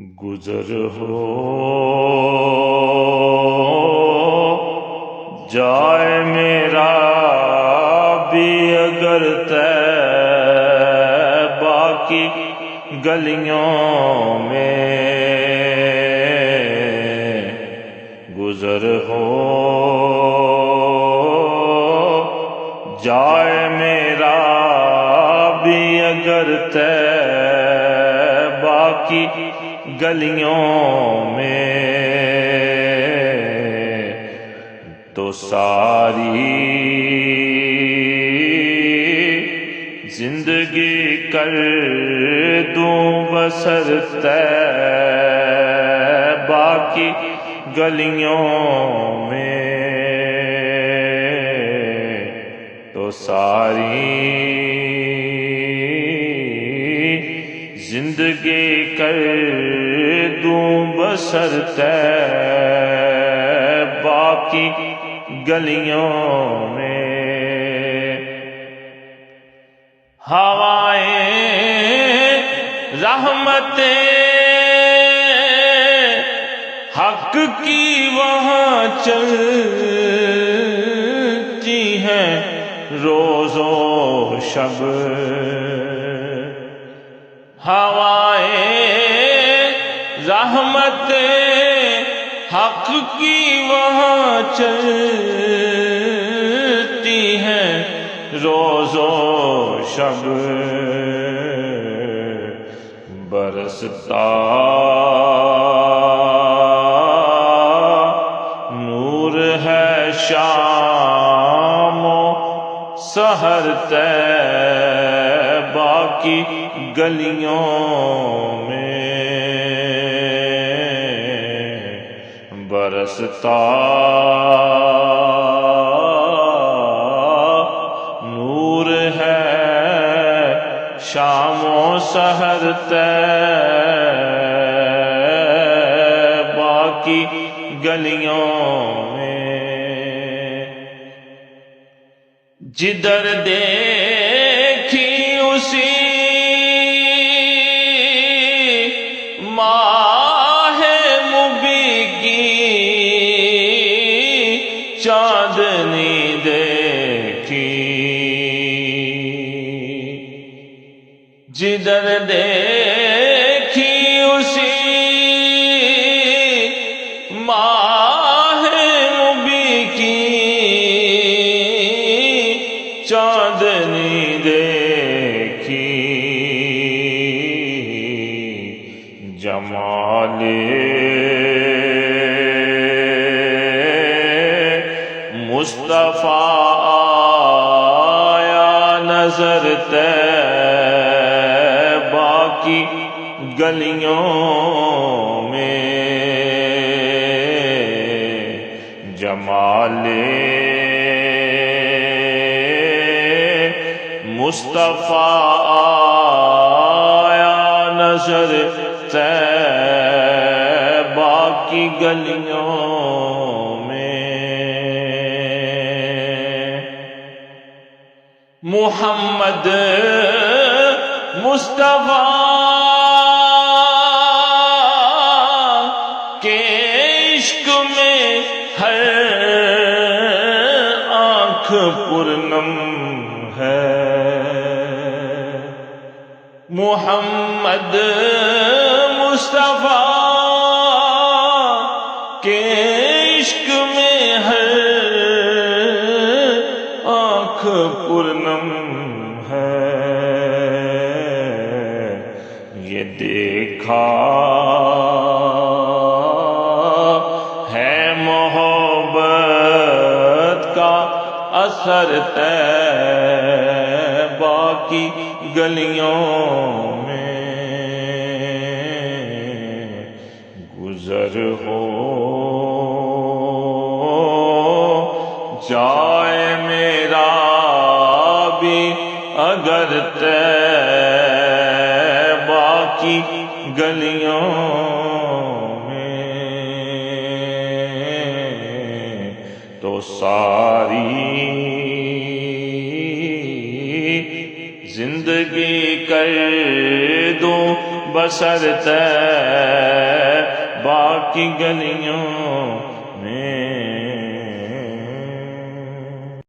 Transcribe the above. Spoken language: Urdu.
گزر ہو جائے میرا بھی اگر طیبہ کی گلیوں میں، گزر ہو جائے میرا بھی اگر طیبہ کی گلیوں میں، تو ساری زندگی کر دوں بسر طیبہ کی گلیوں میں، تو ساری زندگی کر دوں بسر طیبہ کی گلیوں میں۔ ہوائیں رحمتیں حق کی وہاں چلتی ہیں روز و شب، ہوائیں رحمتیں حق کی وہاں چلتی ہیں روز و شب، برستا نور ہے شام و سحر طیبہ کی گلیوں میں، برستا نور ہے شام و سحر طیبہ کی گلیوں میں، جدھر دیکھی اسی ماہ مبی کی چاندنی دیکھی، جدھر دیکھی اسی ماہ مبی کی چاندنی دیکھی، جمال مصطفیٰ آیا نظر طیبہ کی گلیوں میں، جمال مصطفیٰ آیا نظر طیبہ کی گلیوں میں، محمد مصطفیٰ کے عشق میں ہر آنکھ پرنم ہے، محمد مصطفیٰ کے عشق میں ہر آنکھ پرنم ہے، یہ دیکھا ہے محبت کا اثر طیبہ کی گلیوں میں، گزر ہو جائے میرا بھی اگر طیبہ کی گلیوں میں، تو ساری زندگی کر دوں بسر طیبہ کی گلیوں میں